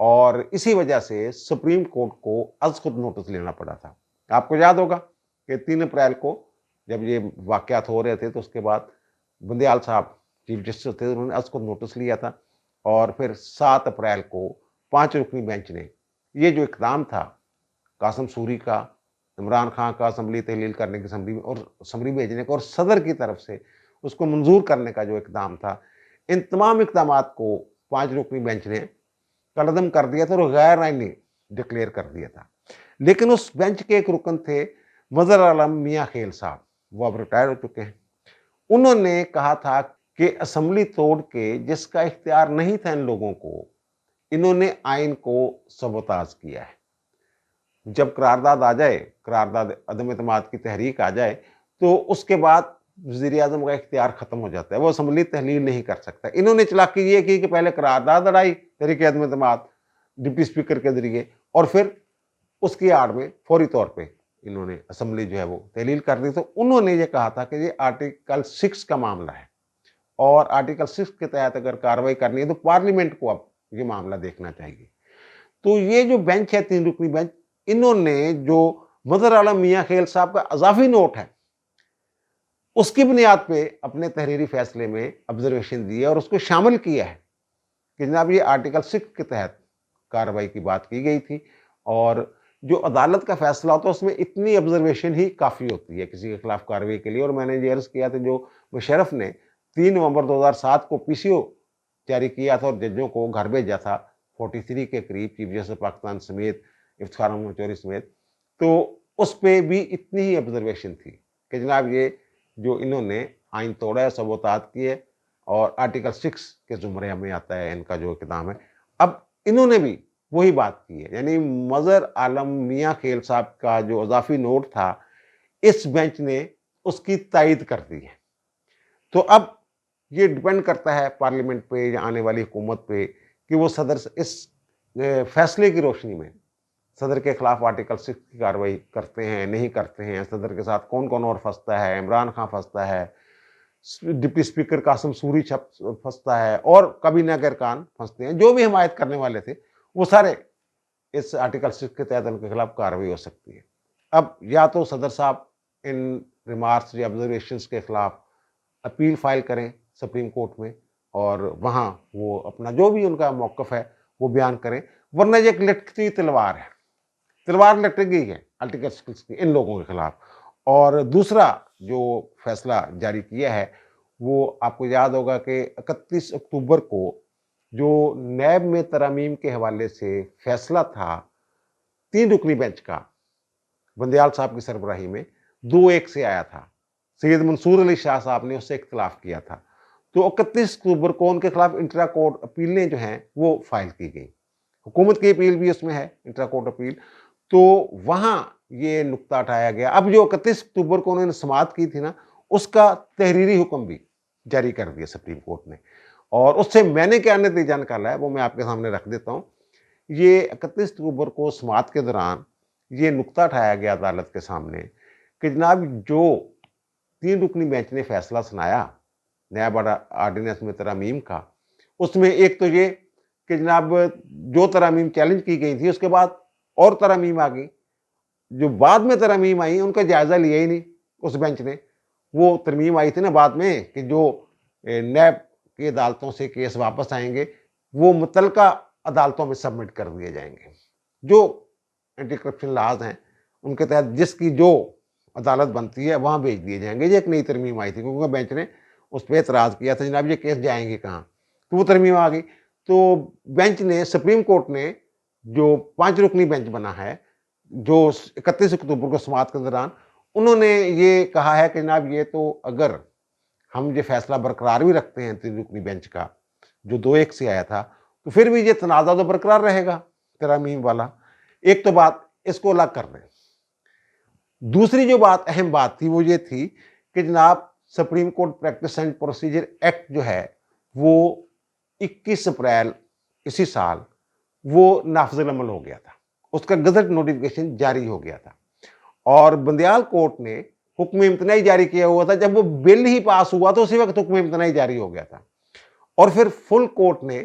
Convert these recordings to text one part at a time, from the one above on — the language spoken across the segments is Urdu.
اور اسی وجہ سے سپریم کورٹ کو از خود نوٹس لینا پڑا تھا. آپ کو یاد ہوگا کہ 3 اپریل کو جب یہ واقعات ہو رہے تھے تو اس کے بعد بندیال صاحب چیف جسٹس تھے, انہوں نے از خود نوٹس لیا تھا, اور پھر 7 اپریل کو 5 رکنی بینچ نے یہ جو اقدام تھا قاسم سوری کا, عمران خان کا اسمبلی تحلیل کرنے کی اسمبلی اور اسمبلی بھیجنے کا, اور صدر کی طرف سے اس کو منظور کرنے کا جو اقدام تھا, ان تمام اقدامات کو 5 رکنی بینچ نے کالعدم کر دیا تھا اور غیر آئینی ڈکلیئر کر دیا تھا. لیکن اس بینچ کے ایک رکن تھے مظہر عالم میاں خیل صاحب, وہ اب ریٹائر ہو چکے ہیں. انہوں نے کہا تھا کہ اسمبلی توڑ کے جس کا اختیار نہیں تھا ان لوگوں کو, انہوں نے آئین کو سبوتاژ کیا ہے. جب قرارداد آ جائے, قرارداد عدم اعتماد کی تحریک آ جائے, تو اس کے بعد وزیر اعظم کا اختیار ختم ہو جاتا ہے, وہ اسمبلی تحلیل نہیں کر سکتا. انہوں نے چلاکی یہ کی کہ پہلے قرارداد اڑائی تحریک عدم اعتماد ڈپٹی اسپیکر کے ذریعے, اور پھر اس کی آڑ میں فوری طور پہ انہوں نے اسمبلی جو ہے وہ تحلیل کر دی. تو انہوں نے یہ کہا تھا کہ یہ آرٹیکل 6 کا معاملہ ہے, اور آرٹیکل 6 کے تحت اگر کارروائی کرنی ہے تو پارلیمنٹ کو اب یہ معاملہ دیکھنا چاہیے. تو یہ جو بینچ ہے 3 رکنی بینچ, انہوں نے جو مظہر عالم میاں خیل صاحب کا اضافی نوٹ ہے اس کی بنیاد پہ اپنے تحریری فیصلے میں آبزرویشن دی ہے, اور اس کو شامل کیا ہے کہ جناب یہ آرٹیکل 6 کے تحت کارروائی کی بات کی گئی تھی, اور جو عدالت کا فیصلہ ہوتا ہے اس میں اتنی آبزرویشن ہی کافی ہوتی ہے کسی کے خلاف کارروائی کے لیے. اور میں نے یہ عرض کیا تھا جو مشرف نے 3 نومبر 2007 کو پی سی او جاری کیا تھا اور ججوں کو گھر بھیجا تھا 43 کے قریب, چیف جسٹس پاکستان سمیت, افتخار احمد چوہدری سمیت, تو اس پہ بھی اتنی ہی آبزرویشن تھی کہ جناب یہ جو انہوں نے آئین توڑا ہے, سبوتاژ کی ہے, اور آرٹیکل 6 کے زمرے میں آتا ہے ان کا جو اقدام ہے. اب انہوں نے بھی وہی بات کی ہے, یعنی مظہر عالم میاں خیل صاحب کا جو اضافی نوٹ تھا اس بینچ نے اس کی تائید کر دی ہے. تو اب یہ ڈیپینڈ کرتا ہے پارلیمنٹ پہ یا آنے والی حکومت پہ کہ وہ صدر اس فیصلے کی روشنی میں صدر کے خلاف آرٹیکل 6 کی کارروائی کرتے ہیں نہیں کرتے ہیں, صدر کے ساتھ کون کون اور پھنستا ہے, عمران خان پھنستا ہے, ڈپٹی اسپیکر قاسم سوری پھنستا ہے, اور کابینہ کے ارکان پھنستے ہیں. جو بھی حمایت کرنے والے تھے وہ سارے اس آرٹیکل 6 کے تحت ان کے خلاف کارروائی ہو سکتی ہے. اب یا تو صدر صاحب ان ریمارکس یا آبزرویشنس کے خلاف اپیل فائل کریں سپریم کورٹ میں, اور وہاں وہ اپنا جو بھی ان کا موقف ہے وہ بیان کریں, ورنہ یہ ایک لٹکتی تلوار ہے, تلوار لٹک گئی ہے آرٹیکل 6 کی ان لوگوں کے خلاف. اور دوسرا جو فیصلہ جاری کیا ہے وہ آپ کو یاد ہوگا کہ 31 اکتوبر کو جو نیب میں ترامیم کے حوالے سے فیصلہ تھا 3 رکنی بینچ کا, بندیال صاحب کی سربراہی میں 2-1 سے آیا تھا. سید منصور علی شاہ صاحب نے اس سے اختلاف کیا تھا, تو 31 اکتوبر کو ان کے خلاف انٹرا کورٹ اپیلیں جو ہیں وہ فائل کی گئی. حکومت کی اپیل بھی اس میں ہے, انٹرا کورٹ اپیل. تو وہاں یہ نقطہ اٹھایا گیا. اب جو 31 اکتوبر کو انہوں نے سماعت کی تھی نا, اس کا تحریری حکم بھی جاری کر دیا سپریم کورٹ نے, اور اس سے میں نے کیا نتیجہ نکالا ہے وہ میں آپ کے سامنے رکھ دیتا ہوں. یہ 31 اکتوبر کو سماعت کے دوران یہ نقطہ اٹھایا گیا عدالت کے سامنے کہ جناب جو 3 رکنی بینچ نے فیصلہ سنایا نیب آرڈیننس میں ترامیم کا, اس میں ایک تو یہ کہ جناب جو ترامیم چیلنج کی گئی تھی اس کے بعد اور ترامیم آ گئی, جو بعد میں ترامیم آئی ان کا جائزہ لیا ہی نہیں اس بینچ نے. وہ ترمیم آئی تھی نا بعد میں کہ جو نیب کی عدالتوں سے کیس واپس آئیں گے وہ متعلقہ عدالتوں میں سبمٹ کر دیے جائیں گے, جو اینٹی کرپشن لاز ہیں ان کے تحت جس کی جو عدالت بنتی ہے وہاں بھیج دیے جائیں گے. یہ ایک نئی ترمیم آئی تھی کیونکہ بینچ نے اس پہ اعتراض کیا تھا جناب یہ کیس جائیں گے کہاں, تو وہ ترمیم آ گئی. تو بینچ نے, سپریم کورٹ نے جو 5 رکنی بینچ بنا ہے جو 31 اکتوبر کو سماعت کے دوران, انہوں نے یہ کہا ہے کہ جناب یہ تو اگر ہم یہ فیصلہ برقرار بھی رکھتے ہیں 3 رکنی بینچ کا جو 2-1 سے آیا تھا, تو پھر بھی یہ تنازع تو برقرار رہے گا ترامیم والا. ایک تو بات اس کو الگ کر رہے ہیں. دوسری جو بات اہم بات تھی وہ یہ تھی کہ جناب supreme court practice and procedure act جو ہے وہ 21 اپریل اسی سال وہ نافذ العمل ہو گیا تھا, اس کا گزٹ نوٹیفکیشن جاری ہو گیا تھا, اور بندیال کورٹ نے حکم امتناعی جاری کیا ہوا تھا. جب وہ بل ہی پاس ہوا تو اسی وقت حکم امتناعی جاری ہو گیا تھا, اور پھر فل کورٹ نے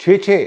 6-6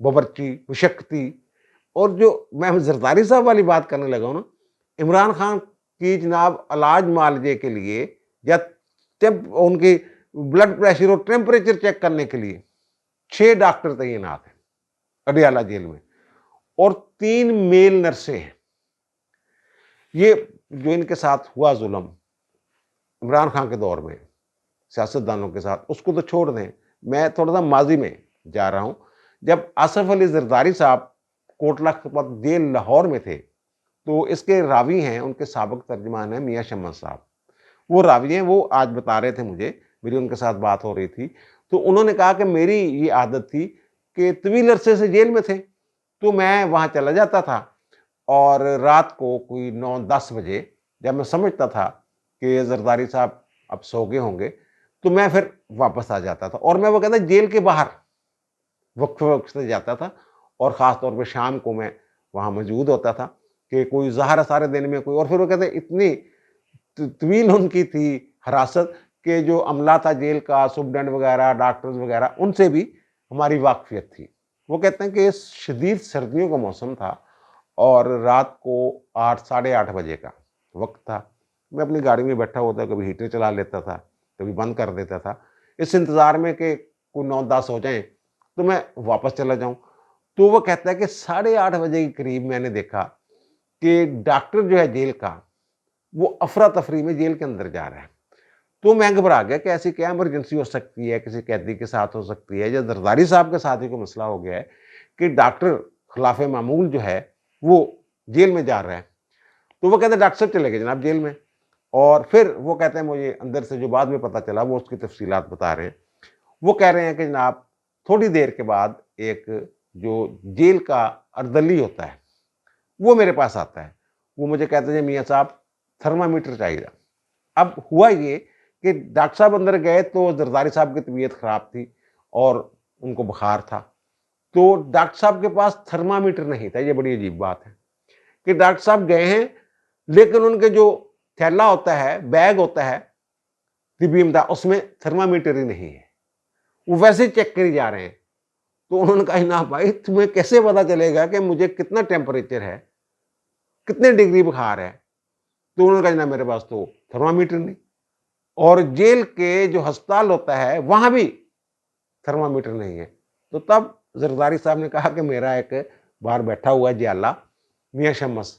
باورچی شکتی، اور جو میں زرداری صاحب والی بات کرنے لگا ہوں نا، عمران خان کی جناب علاج معالجے کے لیے یا ان کی بلڈ پریشر اور ٹیمپریچر چیک کرنے کے لیے 6 ڈاکٹر تعینات ہیں اڈیالہ جیل میں، اور 3 میل نرسیں ہیں۔ یہ جو ان کے ساتھ ہوا ظلم عمران خان کے دور میں سیاستدانوں کے ساتھ، اس کو تو چھوڑ دیں، میں تھوڑا سا ماضی میں جا رہا ہوں۔ جب آصف علی زرداری صاحب کوٹلہ خدمت جیل لاہور میں تھے، تو اس کے راوی ہیں، ان کے سابق ترجمان ہیں میاں شمس صاحب، وہ راوی ہیں، وہ آج بتا رہے تھے مجھے، میری ان کے ساتھ بات ہو رہی تھی، تو انہوں نے کہا کہ میری یہ عادت تھی کہ طویل عرصے سے جیل میں تھے، تو میں وہاں چلا جاتا تھا، اور رات کو کوئی 9-10 بجے جب میں سمجھتا تھا کہ زرداری صاحب اب سو گئے ہوں گے، تو میں پھر واپس آ جاتا تھا، اور میں وہ کہتا جیل کے باہر وقت سے جاتا تھا، اور خاص طور پہ شام کو میں وہاں موجود ہوتا تھا کہ کوئی ظاہر سارے دن میں کوئی، اور پھر وہ کہتے اتنی طویل ان کی تھی حراست کہ جو عملہ تھا جیل کا، سپرڈنٹ وغیرہ، ڈاکٹرز وغیرہ، ان سے بھی ہماری واقفیت تھی۔ وہ کہتے ہیں کہ شدید سردیوں کا موسم تھا، اور رات کو 8-8:30 بجے کا وقت تھا، میں اپنی گاڑی میں بیٹھا ہوتا، کبھی ہیٹر چلا لیتا تھا، کبھی بند کر دیتا تھا، اس انتظار میں کہ کوئی 9-10 ہو جائیں تو میں واپس چلا جاؤں۔ تو وہ کہتا ہے کہ 8:30 بجے کے قریب میں نے دیکھا کہ ڈاکٹر جو ہے جیل کا، وہ افراتفری میں جیل کے اندر جا رہا ہے۔ تو میں گھبرا گیا کہ ایسی کیا ایمرجنسی ہو سکتی ہے، کسی قیدی کے ساتھ ہو سکتی ہے، یا زرداری صاحب کے ساتھ ہی کوئی مسئلہ ہو گیا ہے کہ ڈاکٹر خلاف معمول جو ہے وہ جیل میں جا رہا ہے۔ تو وہ کہتے ہیں ڈاکٹر صاحب چلے گئے جناب جیل میں، اور پھر وہ کہتے ہیں مجھے اندر سے جو بعد میں پتا چلا، وہ اس کی تفصیلات بتا رہے ہیں۔ وہ کہہ رہے ہیں کہ جناب تھوڑی دیر کے بعد ایک جو جیل کا اردلی ہوتا ہے وہ میرے پاس آتا ہے، وہ مجھے کہتے ہیں میاں صاحب تھرمامیٹر چاہیے۔ اب ہوا یہ کہ ڈاکٹر صاحب اندر گئے تو زرداری صاحب کی طبیعت خراب تھی اور ان کو بخار تھا، تو ڈاکٹر صاحب کے پاس تھرمامیٹر نہیں تھا۔ یہ بڑی عجیب بات ہے کہ ڈاکٹر صاحب گئے ہیں، لیکن ان کے جو تھیلا ہوتا ہے، بیگ ہوتا ہے طبی امداد، اس میں تھرمامیٹر ہی نہیں ہے، وہ ویسے چیک کری جا رہے ہیں۔ تو انہوں نے کہا جناب بھائی تمہیں کیسے پتا چلے گا کہ مجھے کتنا ٹیمپریچر ہے، کتنے ڈگری بخار ہے؟ تو انہوں نے کہا جناب میرے پاس تو تھرمامیٹر نہیں، اور جیل کے جو ہسپتال ہوتا ہے وہاں بھی تھرمامیٹر نہیں ہے۔ تو تب زرداری صاحب نے کہا کہ میرا ایک باہر بیٹھا ہوا ہے جیالہ میاں شمس،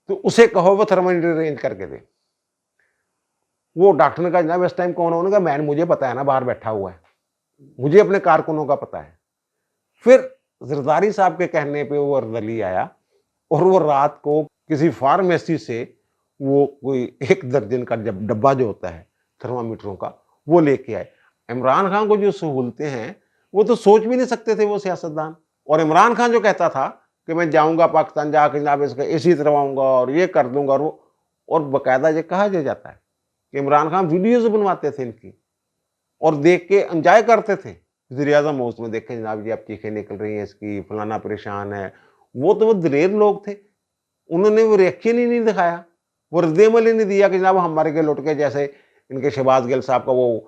تو اسے کہو وہ تھرمامیٹر ارینج کر کے دے۔ وہ ڈاکٹر نے کہا جناب اس ٹائم کون؟ انہوں نے کہا مجھے پتا ہے نا، باہر بیٹھا ہوا ہے، مجھے اپنے کارکنوں کا پتا ہے۔ پھر زرداری صاحب کے کہنے پہ وہ اردلی آیا، اور وہ رات کو کسی فارمیسی سے وہ کوئی 1 درجن کا ڈبہ جو ہوتا ہے تھرمامیٹروں کا وہ لے کے آئے۔ عمران خان کو جو سہولتیں ہیں وہ تو سوچ بھی نہیں سکتے تھے وہ سیاستدان، اور عمران خان جو کہتا تھا کہ میں جاؤں گا پاکستان، جا کے جناب اس کا اسی کرواؤں گا اور یہ کر دوں گا، اور باقاعدہ یہ کہا جاتا ہے کہ عمران خان ویڈیوز بنواتے تھے ان کی، اور دیکھ کے انجوائے کرتے تھے۔ وزیر اعظم اس میں دیکھیں جناب یہ اب چیخیں نکل رہی ہیں اس کی، فلانا پریشان ہے۔ وہ دلیر لوگ تھے، انہوں نے وہ ریئیکشن ہی نہیں دکھایا، وہ رد عمل ہی نہیں دیا کہ جناب ہمارے کے لٹ کے، جیسے ان کے شہباز گل صاحب کا وہ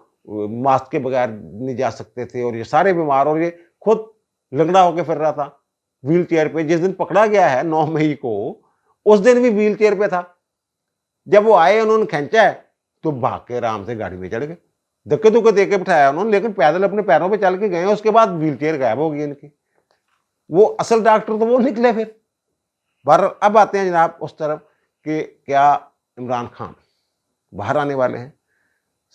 ماسک کے بغیر نہیں جا سکتے تھے، اور یہ سارے بیمار، اور یہ خود لنگڑا ہو کے پھر رہا تھا ویل چیئر پہ۔ جس دن پکڑا گیا ہے 9 مئی کو، اس دن بھی ویل چیئر پہ تھا۔ جب وہ آئے انہوں نے کھینچا ہے تو بھاگ کے آرام سے گاڑی میں چڑھ گئے، دھکے دھکے دے کے بٹھایا انہوں نے، لیکن پیدل اپنے پیروں پہ چل کے گئے، اس کے بعد ویل چیئر غائب ہو گئی ان کی۔ وہ اصل ڈاکٹر تو وہ نکلے پھر۔ اب آتے ہیں جناب اس طرف کہ کیا عمران خان باہر آنے والے ہیں؟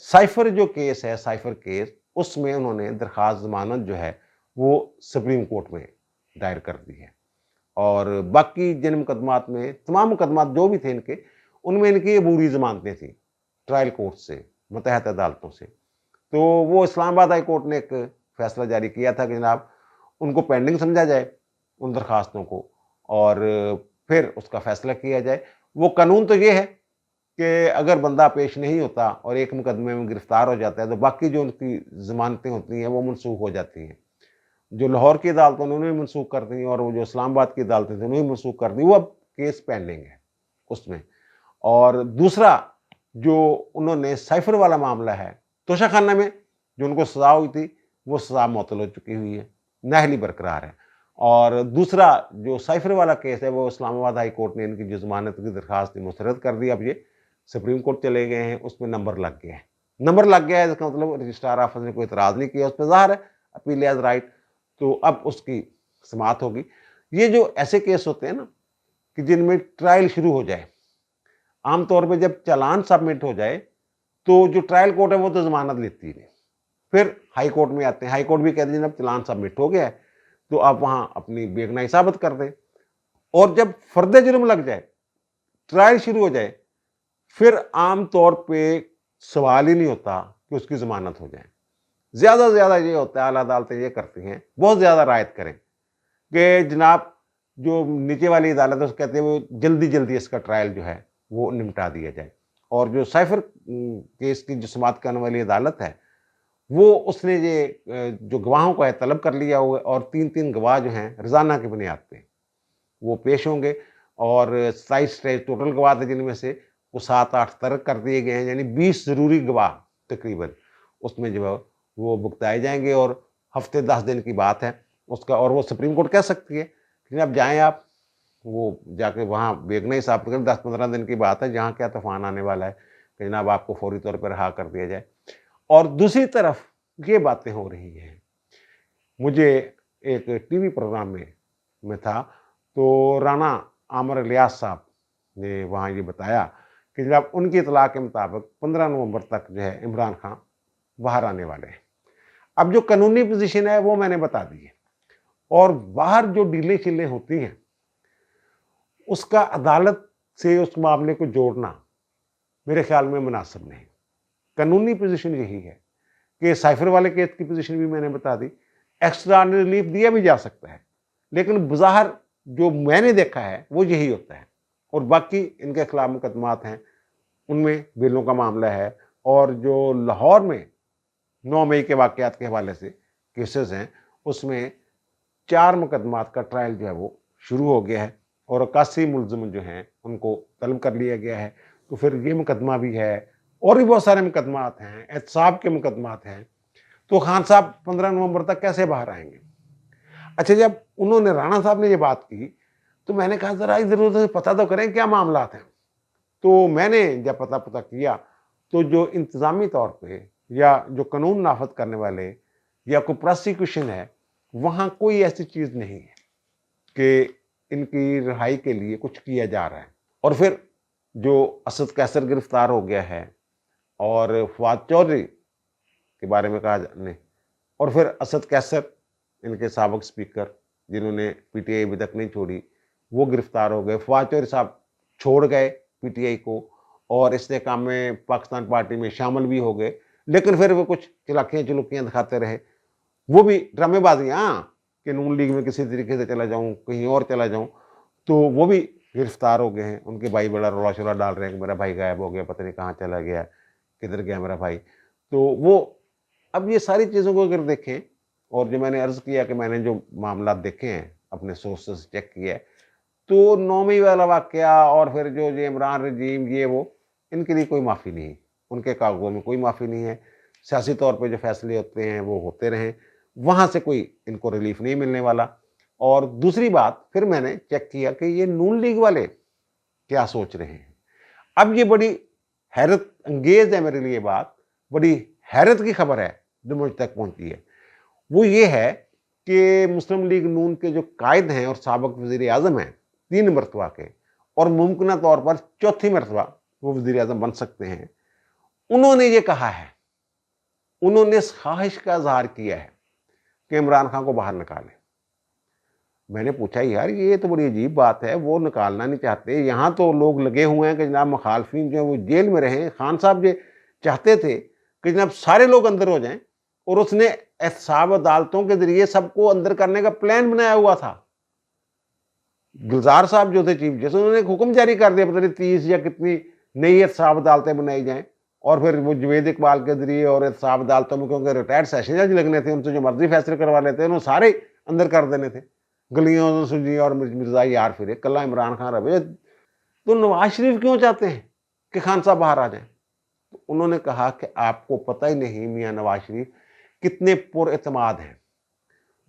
سائفر جو کیس ہے، سائفر کیس، اس میں انہوں نے درخواست ضمانت جو ہے وہ سپریم کورٹ میں دائر کر دی ہے، اور باقی جن مقدمات میں، تمام مقدمات جو بھی تھے ان کے، ان میں ان کی عبوری ضمانتیں تھیں ٹرائل کورٹ سے، متحد عدالتوں سے۔ تو وہ اسلام آباد ہائی کورٹ نے ایک فیصلہ جاری کیا تھا کہ جناب ان کو پینڈنگ سمجھا جائے ان درخواستوں کو، اور پھر اس کا فیصلہ کیا جائے۔ وہ قانون تو یہ ہے کہ اگر بندہ پیش نہیں ہوتا اور ایک مقدمے میں گرفتار ہو جاتا ہے تو باقی جو ان کی ضمانتیں ہوتی ہیں وہ منسوخ ہو جاتی ہیں۔ جو لاہور کی عدالتوں نے انہیں منسوخ کر دی، اور وہ جو اسلام آباد کی عدالتیں تھیں انہیں منسوخ کر دی۔ وہ اب کیس پینڈنگ ہے اس میں۔ اور دوسرا جو انہوں نے سائفر والا معاملہ ہے، توشہ خانہ میں جو ان کو سزا ہوئی تھی وہ سزا معطل ہو چکی ہوئی ہے، نااہلی برقرار ہے۔ اور دوسرا جو سائفر والا کیس ہے وہ اسلام آباد ہائی کورٹ نے ان کی جو ضمانت کی درخواست تھی مسترد کر دی. اب یہ سپریم کورٹ چلے گئے ہیں, اس میں نمبر لگ گیا ہے. نمبر لگ گیا ہے اس کا مطلب رجسٹرار آفس نے کوئی اعتراض نہیں کیا, اس پہ ظاہر ہے اپیل ایز رائٹ, تو اب اس کی سماعت ہوگی. یہ جو ایسے کیس ہوتے ہیں نا کہ جن میں ٹرائل شروع ہو جائے, عام طور پہ جب چالان سبمٹ ہو جائے تو جو ٹرائل کورٹ ہے وہ تو ضمانت لیتی نہیں, پھر ہائی کورٹ میں آتے ہیں. ہائی کورٹ بھی کہتے ہیں جب چالان سبمٹ ہو گیا ہے تو آپ وہاں اپنی بے گناہی ثابت کر دیں. اور جب فرد جرم لگ جائے, ٹرائل شروع ہو جائے, پھر عام طور پہ سوال ہی نہیں ہوتا کہ اس کی ضمانت ہو جائے. زیادہ سے زیادہ یہ ہوتا ہے, اعلیٰ عدالتیں یہ کرتی ہیں, بہت زیادہ رعایت کریں کہ جناب جو نیچے والی عدالت ہے اس کہتے ہیں وہ جلدی جلدی اس کا ٹرائل جو ہے وہ نمٹا دیا جائے. اور جو سائفر کیس کی جو سماعت کرنے والی عدالت ہے وہ اس نے یہ جو گواہوں کو ہے طلب کر لیا ہوا, اور 3 گواہ جو ہیں روزانہ کی بنیاد پہ وہ پیش ہوں گے. اور 27 ٹوٹل گواہ تھے جن میں سے وہ 7-8 ترک کر دیے گئے ہیں, یعنی 20 ضروری گواہ تقریباً اس میں جو ہے وہ بھگتائے جائیں گے. اور ہفتے 10 دن کی بات ہے اس کا, اور وہ سپریم کورٹ کہہ سکتی ہے کہ جناب جائیں آپ, وہ جا کے وہاں بے گناہی ثابت کریں. 10-15 دن کی بات ہے, جہاں کیا طوفان آنے والا ہے کہ جناب آپ کو فوری طور پر رہا کر دیا جائے. اور دوسری طرف یہ باتیں ہو رہی ہیں, مجھے ایک ٹی وی پروگرام میں تھا تو رانا عامر الیاس صاحب نے وہاں یہ بتایا کہ جب ان کی اطلاع کے مطابق 15 نومبر تک جو ہے عمران خان باہر آنے والے ہیں. اب جو قانونی پوزیشن ہے وہ میں نے بتا دی ہے, اور باہر جو ڈیلیں چلیں ہوتی ہیں اس کا عدالت سے اس معاملے کو جوڑنا میرے خیال میں مناسب نہیں. قانونی پوزیشن یہی ہے کہ سائفر والے کیس کی پوزیشن بھی میں نے بتا دی, ایکسٹرا ریلیف دیا بھی جا سکتا ہے, لیکن بظاہر جو میں نے دیکھا ہے وہ یہی ہوتا ہے. اور باقی ان کے خلاف مقدمات ہیں, ان میں بیلوں کا معاملہ ہے, اور جو لاہور میں 9 مئی کے واقعات کے حوالے سے کیسز ہیں اس میں 4 مقدمات کا ٹرائل جو ہے وہ شروع ہو گیا ہے, اور 81 ملزم جو ہیں ان کو طلب کر لیا گیا ہے. تو پھر یہ مقدمہ بھی ہے, اور بھی بہت سارے مقدمات ہیں, احتساب کے مقدمات ہیں. تو خان صاحب 15 نومبر تک کیسے باہر آئیں گے؟ اچھا, جب انہوں نے رانا صاحب نے یہ بات کی تو میں نے کہا ذرا ضرورت سے پتہ تو کریں کیا معاملات ہیں. تو میں نے جب پتہ کیا تو جو انتظامی طور پہ یا جو قانون نافذ کرنے والے یا کوئی پروسیکیوشن ہے وہاں کوئی ایسی چیز نہیں ہے کہ ان کی رہائی کے لیے کچھ کیا جا رہا ہے. اور پھر جو اسد قیصر گرفتار ہو گیا ہے, اور فواد چودھری کے بارے میں کہا نہیں, اور پھر اسد قیصر ان کے سابق اسپیکر جنہوں نے پی ٹی آئی ابھی تک نہیں چھوڑی وہ گرفتار ہو گئے. فواد چودھری صاحب چھوڑ گئے پی ٹی آئی کو اور استحکام میں پاکستان پارٹی میں شامل بھی ہو گئے, لیکن پھر وہ کچھ چلاکیاں چلوکیاں دکھاتے رہے, وہ بھی ڈرامے بازیاں کہ نون لیگ میں کسی طریقے سے چلا جاؤں, کہیں اور چلا جاؤں, تو وہ بھی گرفتار ہو گئے ہیں. ان کے بھائی بڑا رولا شولا ڈال رہے ہیں کہ میرا بھائی غائب ہو گیا, پتہ نہیں کہاں چلا گیا, کدھر گیا میرا بھائی. تو وہ اب یہ ساری چیزوں کو اگر دیکھیں, اور جو میں نے عرض کیا کہ میں نے جو معاملات دیکھے ہیں اپنے سورسز چیک کیا ہے, تو 9 مئی والا واقعہ اور پھر جو عمران رجیم یہ وہ, ان کے لیے کوئی معافی نہیں, ان کے کاغذوں میں کوئی معافی نہیں ہے. سیاسی طور پہ جو فیصلے ہوتے ہیں وہ ہوتے رہیں, وہاں سے کوئی ان کو ریلیف نہیں ملنے والا. اور دوسری بات پھر میں نے چیک کیا کہ یہ نون لیگ والے کیا سوچ رہے ہیں. اب یہ بڑی حیرت انگیز ہے میرے لیے بات, بڑی حیرت کی خبر ہے جو مجھ تک پہنچی ہے. وہ یہ ہے کہ مسلم لیگ نون کے جو قائد ہیں اور سابق وزیر اعظم ہیں 3 مرتبہ کے, اور ممکنہ طور پر 4تھی مرتبہ وہ وزیر اعظم بن سکتے ہیں, انہوں نے یہ کہا ہے, انہوں نے اس خواہش کا اظہار کیا ہے کہ عمران خان کو باہر نکالیں. میں نے پوچھا یار یہ تو بڑی عجیب بات ہے, وہ نکالنا نہیں چاہتے, یہاں تو لوگ لگے ہوئے ہیں کہ جناب مخالفین جو ہیں وہ جیل میں رہیں. خان صاحب یہ چاہتے تھے کہ جناب سارے لوگ اندر ہو جائیں, اور اس نے احتساب عدالتوں کے ذریعے سب کو اندر کرنے کا پلان بنایا ہوا تھا. گلزار صاحب جو تھے چیف جسٹس, انہوں نے ایک حکم جاری کر دیا, پتہ نہیں 30 یا کتنی نئی احتساب عدالتیں بنائی جائیں, اور پھر وہ جوید اقبال کے ذریعے اور احتساب عدالتوں میں کیونکہ ریٹائرڈ سیشن جج لگنے تھے, ان سے جو مرضی فیصلے کروا لیتے انہوں سارے اندر کر دینے تھے, گلیوں سجی اور مرزا یار پھرے کلا عمران خان رہے. تو نواز شریف کیوں چاہتے ہیں کہ خان صاحب باہر آ جائیں؟ تو انہوں نے کہا کہ آپ کو پتہ ہی نہیں میاں نواز شریف کتنے پر اعتماد ہیں.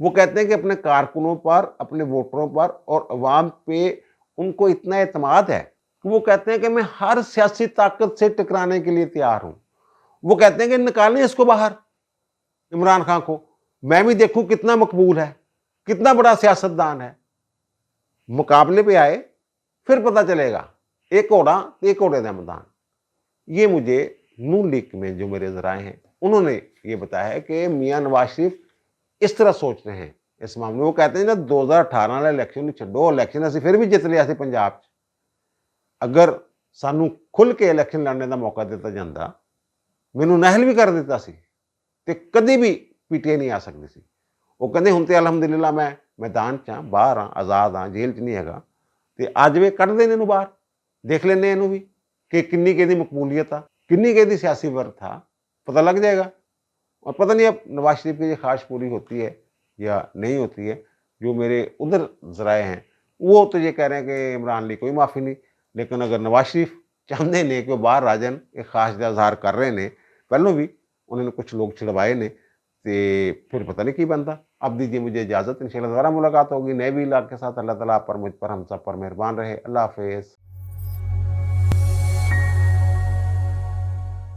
وہ کہتے ہیں کہ اپنے کارکنوں پر، اپنے ووٹروں پر اور عوام پہ ان کو اتنا اعتماد ہے کہ وہ کہتے ہیں کہ میں ہر سیاسی طاقت سے ٹکرانے کے لیے تیار ہوں۔ وہ کہتے ہیں کہ نکالیں اس کو باہر، عمران خان کو، میں بھی دیکھوں کتنا مقبول ہے، کتنا بڑا سیاستدان ہے۔ مقابلے پہ آئے پھر پتہ چلے گا، ایک گھوڑا تو ایک گھوڑے دا میدان۔ یہ مجھے نون لیگ میں جو میرے ذرائع ہیں انہوں نے یہ بتایا ہے کہ میاں نواز شریف اس طرح سوچ رہے ہیں اس معاملے۔ وہ کہتے ہیں نا 2018 والا الیکشن چھڈو، الیکشن اسی پھر بھی جت لیا سی پنجاب چ۔ اگر سانو کھل کے الیکشن لڑنے دا موقع دیتا جاندہ، مینوں نہل بھی کر دیتا سی تے کدی بھی پی ٹی آئی نہیں آ سکتی سی۔ وہ کہندے ہن تے الحمدللہ میں میدان چ ہاں، باہر ہاں، آزاد ہاں، جیل چ نہیں ہیگا، تے اج وے کڈ دین اینوں باہر، دیکھ لینے اینوں بھی کہ کنی کہ دی مقبولیت آ، کنی کہ دی سیاسی ورث تھا، پتہ لگ جائے گا۔ اور پتہ نہیں اب نواز شریف کی یہ خواہش پوری ہوتی ہے یا نہیں ہوتی ہے۔ جو میرے ادھر ذرائع ہیں وہ تو یہ کہہ رہے ہیں کہ عمران لی کوئی معافی نہیں، لیکن اگر نواز شریف چاہتے ہیں کہ وہ باہر آ جان، ایک خواہش کا اظہار کر رہے ہیں پہلوں بھی، انہوں نے کچھ لوگ چھڑوائے نے، تے پھر پتہ نہیں کی بنتا۔ اب دیجیے مجھے اجازت، انشاءاللہ دوبارہ ملاقات ہوگی نئے بھی علاقے کے ساتھ۔ اللہ تعالیٰ آپ پر، مجھ پر، ہم سب پر مہربان رہے۔ اللہ حافظ۔